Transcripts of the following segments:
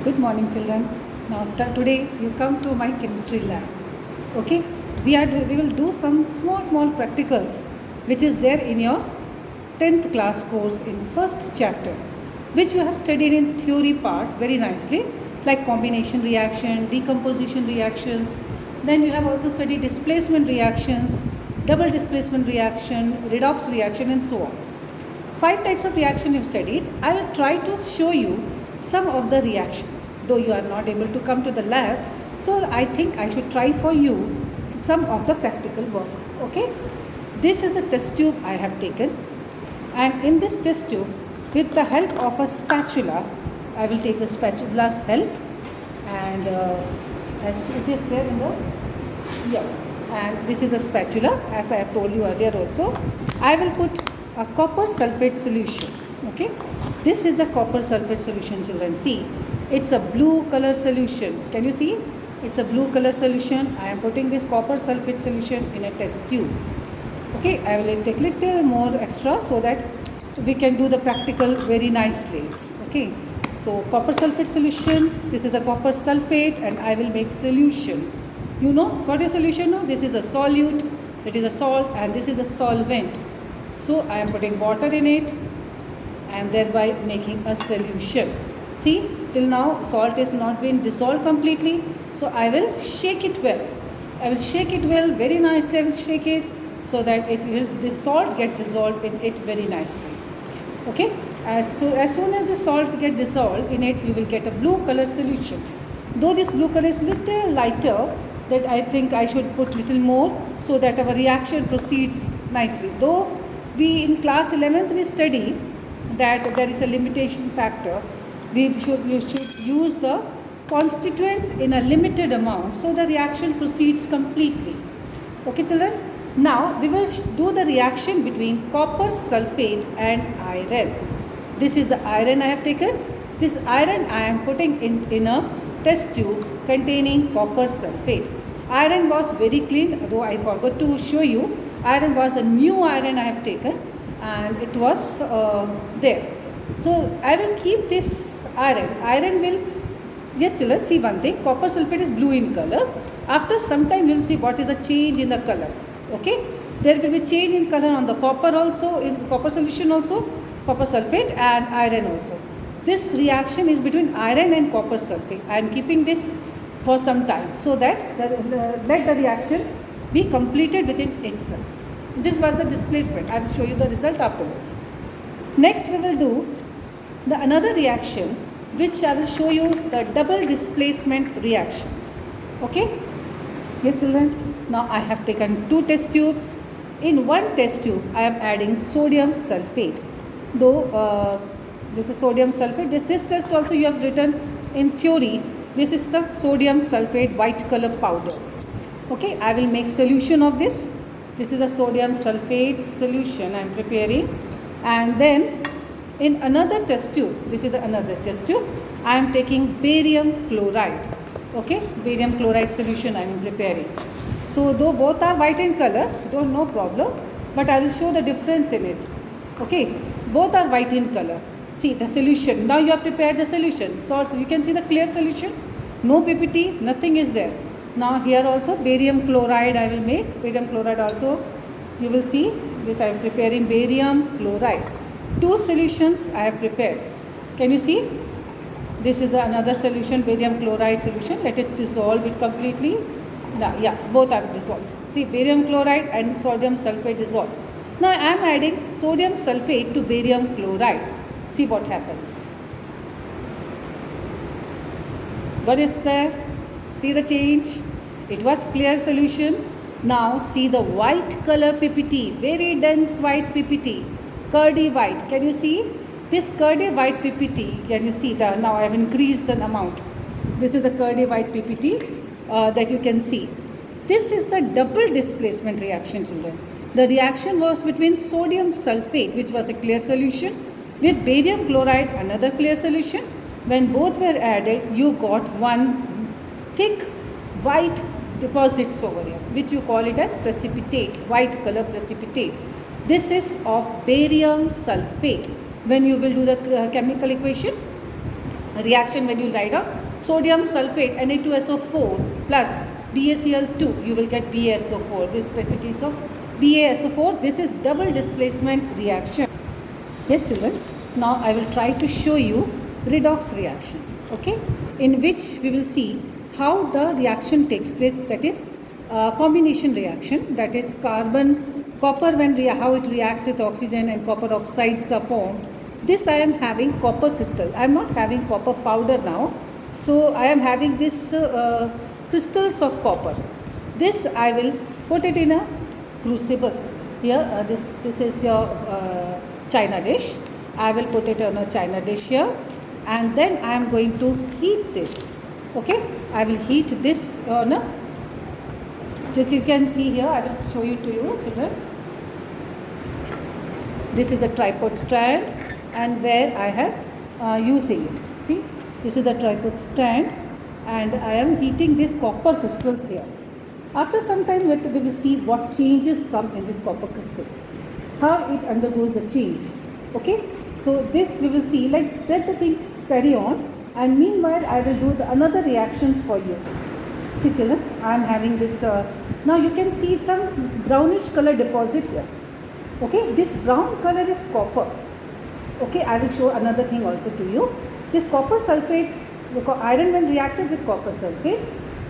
Good morning, children. Now today you come to my chemistry lab. Okay, we will do some small practicals, which is there in your 10th class course in first chapter, which you have studied in theory part very nicely, like combination reaction, decomposition reactions. Then you have also studied displacement reactions, double displacement reaction, redox reaction, and so on. 5 types of reaction you've studied. I will try to show you some of the reactions, though you are not able to come to the lab. So I think I should try for you some of the practical work. Okay, this is the test tube I have taken, and in this test tube, with the help of a spatula, I will take the spatula's help, and as it is there in the and this is the spatula, as I have told you earlier also. I will put a copper sulfate solution. Okay, this is the copper sulfate solution, children. See, it's a blue color solution. Can you see? It's a blue color solution. I am putting this copper sulfate solution in a test tube. Okay, I will take little more extra so that we can do the practical very nicely. Okay, so copper sulfate solution, this is the copper sulfate, and I will make solution. You know what is solution now? This is a solute, that is a salt, and this is a solvent. So I am putting water in it and thereby making a solution. See, till now salt is not been dissolved completely, so I will shake it well. I will shake it well, very nicely I will shake it, so that the salt get dissolved in it very nicely. Okay, as soon as the salt get dissolved in it, you will get a blue color solution. Though this blue color is little lighter, that I think I should put little more so that our reaction proceeds nicely. Though we in class 11th we study that there is a limitation factor. We should use the constituents in a limited amount so the reaction proceeds completely. Okay, children? Now we will do the reaction between copper sulfate and iron. This is the iron I have taken. This iron I am putting in a test tube containing copper sulfate. Iron was very clean, though I forgot to show you. Iron was the new iron I have taken, and it was there. So I will keep this iron. Iron will, yes children, see one thing, copper sulfate is blue in color. After some time you will see what is the change in the color. Okay, there will be change in color on the copper also, in copper solution also, copper sulfate and iron also. This reaction is between iron and copper sulfate. I am keeping this for some time so that let the reaction be completed within itself. This was the displacement. I will show you the result afterwards. Next we will do another reaction, which I will show you the double displacement reaction. Okay? Yes children, now I have taken 2 test tubes. In one test tube I am adding sodium sulfate. Though this is sodium sulfate, this test also you have written in theory. This is the sodium sulfate white color powder. Okay, I will make solution of this. This is the sodium sulfate solution I am preparing. And then in another test tube, this is the another test tube, I am taking barium chloride. Okay, barium chloride solution I am preparing. So though both are white in color, no problem, but I will show the difference in it. Okay, both are white in color. See the solution. Now you have prepared the solution. So you can see the clear solution. No PPT, nothing is there. Now here also barium chloride I will make. Barium chloride also you will see this I am preparing barium chloride. 2 solutions I have prepared. Can you see? This is the another solution, barium chloride solution. Let it dissolve it completely. Now, yeah, both have dissolved. See, barium chloride and sodium sulfate dissolved. Now I am adding sodium sulfate to barium chloride. See what happens. What is there? See the change? It was clear solution. Now see the white color PPT, very dense white PPT, curdy white. Can you see? This curdy white PPT, can you see that? Now I have increased the amount. This is the curdy white PPT that you can see. This is the double displacement reaction, children. The reaction was between sodium sulfate, which was a clear solution, with barium chloride, another clear solution. When both were added, you got one thick white deposits over here, which you call it as precipitate, white color precipitate. This is of barium sulfate. When you will do the chemical equation, reaction when you write down sodium sulfate Na2SO4 plus BaCl2, you will get BaSO4. This properties of BaSO4, this is double displacement reaction. Yes children, now I will try to show you redox reaction, okay, in which we will see how the reaction takes place, that is combination reaction, that is copper when how it reacts with oxygen and copper oxides are formed. This I am having copper crystal. I am not having copper powder now. So I am having this crystals of copper. This I will put it in a crucible. Here this is your china dish. I will put it on a china dish here, and then I am going to heat this. Okay, I will heat this on a, you can see here, I will show you to you children. This is a tripod stand, and where I have using it. See, this is the tripod stand, and I am heating this copper crystals here. After some time we will see what changes come in this copper crystal, how it undergoes the change. Okay, so this we will see, like let the things carry on, and meanwhile I will do another reactions for you. See children, I am having this, now you can see some brownish color deposit here. Okay, this brown color is copper. Okay, I will show another thing also to you. This copper sulfate, iron when reacted with copper sulfate,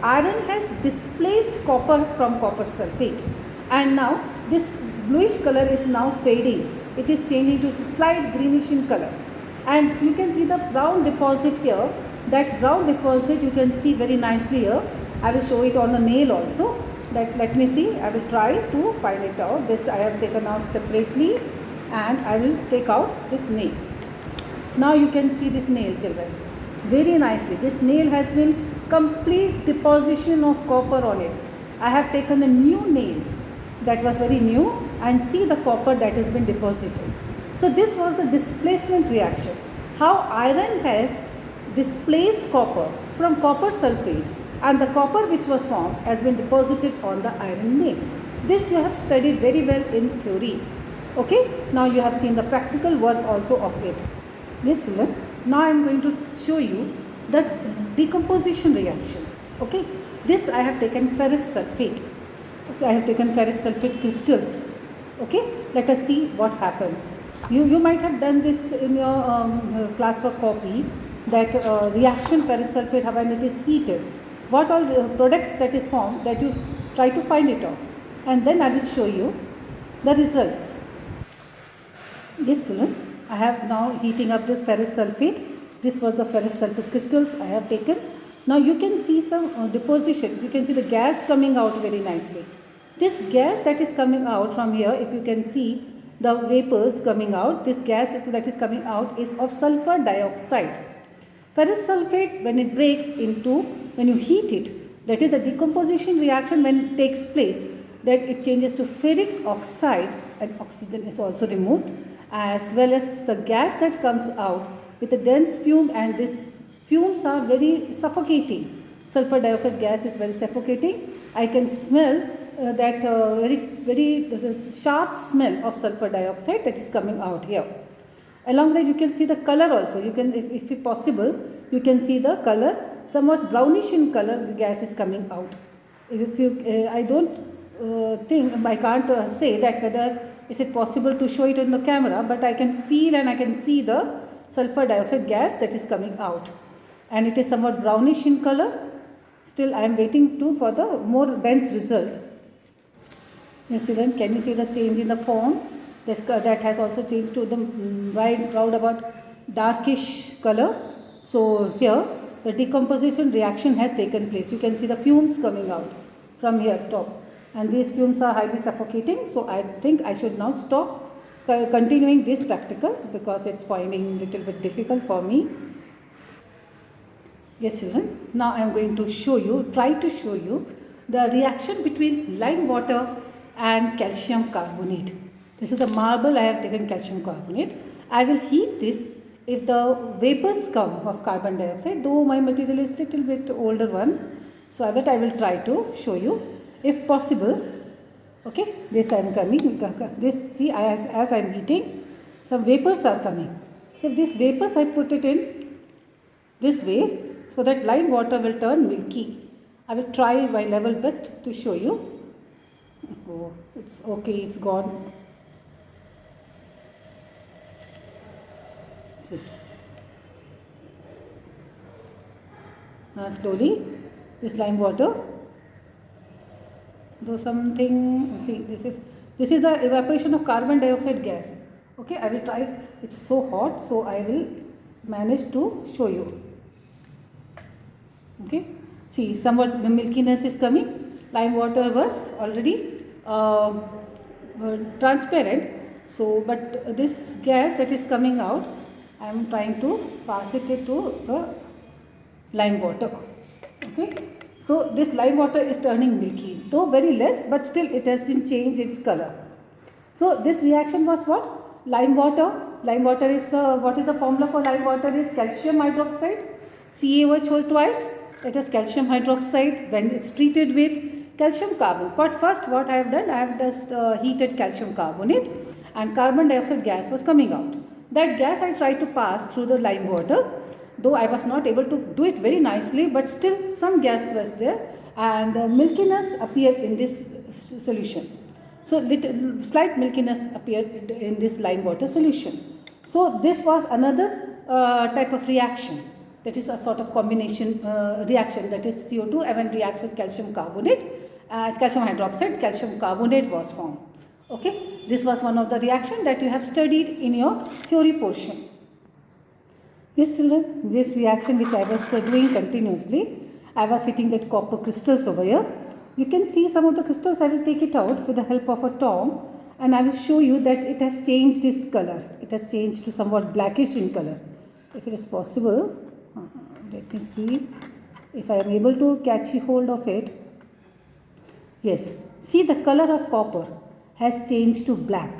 iron has displaced copper from copper sulfate, and now this bluish color is now fading. It is changing to slight greenish in color, and you can see the brown deposit here. That brown deposit you can see very nicely here. I will show it on the nail also. That let me see, I will try to find it out. This I have taken out separately, and I will take out this nail. Now you can see this nail children very nicely. This nail has been complete deposition of copper on it. I have taken a new nail that was very new, and see the copper that has been deposited. So this was the displacement reaction. How iron have displaced copper from copper sulfate, and the copper which was formed has been deposited on the iron nail. This you have studied very well in theory. Okay, now you have seen the practical work also of it. Yes children, now I am going to show you the decomposition reaction. Okay, this I have taken ferrous sulfate. Okay, I have taken ferrous sulfate crystals. Okay, let us see what happens. You might have done this in your classwork copy, that reaction ferrous sulfate when it is heated, what all products that is formed, that you try to find it out, and then I will show you the results. Yes children, I have now heating up this ferrous sulfate. This was the ferrous sulfate crystals I have taken. Now you can see some deposition. You can see the gas coming out very nicely. This gas that is coming out from here, if you can see the vapors coming out, this gas that is coming out is of sulfur dioxide. Ferrous sulfate, when it breaks into, when you heat it, that is the decomposition reaction when it takes place, that it changes to ferric oxide, and oxygen is also removed, as well as the gas that comes out with a dense fume, and these fumes are very suffocating. Sulfur dioxide gas is very suffocating. I can smell that very sharp smell of sulfur dioxide that is coming out here. Along that you can see the color also. You can, if it possible, you can see the color, somewhat brownish in color the gas is coming out. If you, I don't think, I can't say that whether is it possible to show it on the camera, but I can feel and I can see the sulfur dioxide gas that is coming out, and it is somewhat brownish in color. Still I am waiting for the more dense result. Yes, then can you see the change in the form? That has also changed to the round about darkish color. So here the decomposition reaction has taken place. You can see the fumes coming out from here top, and these fumes are highly suffocating. So I think I should now stop continuing this practical, because it's finding little bit difficult for me. Yes children, now I am going to show you, try to show you the reaction between lime water and calcium carbonate. This is the marble I have taken calcium carbonate. I will heat this. If the vapors come of carbon dioxide, though my material is little bit older one, so I will try to show you if possible. Okay, this I am coming, this see as I am heating, some vapors are coming. So this vapors I put it in this way so that lime water will turn milky. I will try my level best to show you. Oh, it's okay, it's gone. See. Now slowly this lime water, though something, see, this is the evaporation of carbon dioxide gas. Okay, I will try. It's so hot, so I will manage to show you. Okay, see, somewhat the milkiness is coming. Lime water was already transparent, so but this gas that is coming out, I am trying to pass it to the lime water. Okay, so this lime water is turning milky, though very less, but still it hasn't changed its color. So this reaction was what? Lime water. Lime water is what is the formula for lime water? Is calcium hydroxide, CaOH whole twice. It is calcium hydroxide when it's treated with calcium carbonate. What I have done, I have just heated calcium carbonate, and carbon dioxide gas was coming out. That gas I tried to pass through the lime water, though I was not able to do it very nicely, but still some gas was there, and milkiness appeared in this solution. So slight milkiness appeared in this lime water solution. So this was another type of reaction, that is a sort of combination reaction, that is CO2 when reacts with calcium carbonate, as calcium hydroxide, calcium carbonate was formed. Okay, this was one of the reaction that you have studied in your theory portion. Yes children, this reaction which I was doing continuously, I was hitting that copper crystals over here. You can see some of the crystals. I will take it out with the help of a tong, and I will show you that it has changed its color. It has changed to somewhat blackish in color. If it is possible, let me see if I am able to catch a hold of it. Yes, see the color of copper has changed to black.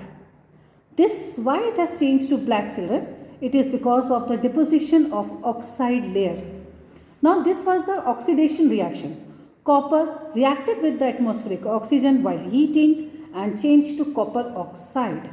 This, why it has changed to black children? It is because of the deposition of oxide layer. Now this was the oxidation reaction. Copper reacted with the atmospheric oxygen while heating and changed to copper oxide.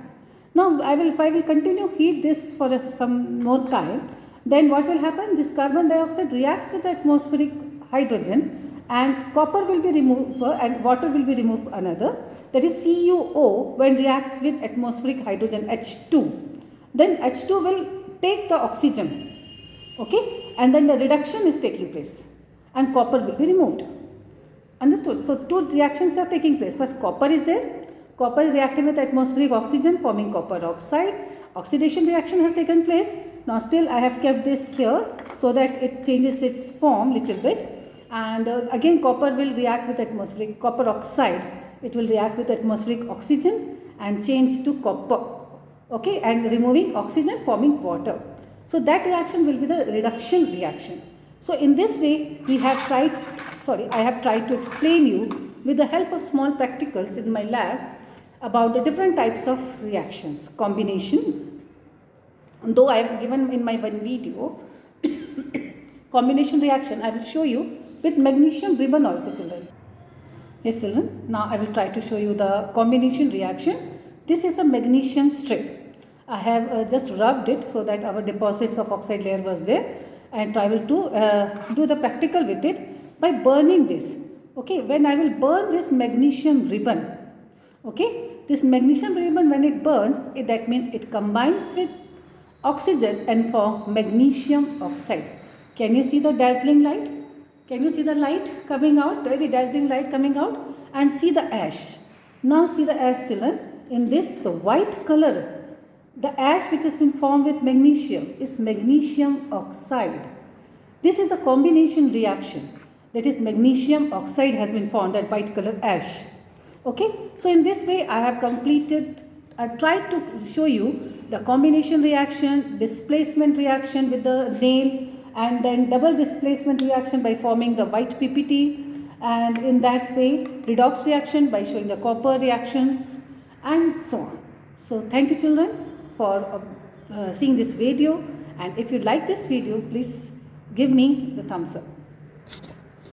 Now if I will continue heat this for some more time, then what will happen? This carbon dioxide reacts with the atmospheric hydrogen, and copper will be removed and water will be removed another, that is CuO when reacts with atmospheric hydrogen H2. Then H2 will take the oxygen, okay, and then the reduction is taking place and copper will be removed. Understood? So two reactions are taking place. First copper is there. Copper is reacting with atmospheric oxygen forming copper oxide. Oxidation reaction has taken place. Now still I have kept this here so that it changes its form little bit, and again copper will react with atmospheric copper oxide. It will react with atmospheric oxygen and change to copper, okay, and removing oxygen forming water. So that reaction will be the reduction reaction. So in this way I have tried to explain you with the help of small practicals in my lab about the different types of reactions, combination. Though I have given in my one video combination reaction, I will show you with magnesium ribbon also children. Yes children, now I will try to show you the combination reaction. This is a magnesium strip. I have just rubbed it so that our deposits of oxide layer was there, and I will do the practical with it by burning this. Okay, when I will burn this magnesium ribbon, okay, this magnesium ribbon when it burns, that means it combines with oxygen and form magnesium oxide. Can you see the dazzling light? Can you see the light coming out, very dazzling light coming out, and see the ash? Now see the ash children. In this, the white color, the ash which has been formed with magnesium is magnesium oxide. This is the combination reaction, that is magnesium oxide has been formed, that white color ash. Okay, so in this way I have tried to show you the combination reaction, displacement reaction with the nail, and then double displacement reaction by forming the white PPT, and in that way redox reaction by showing the copper reaction, and so on. So thank you children for seeing this video, and if you like this video, please give me the thumbs up.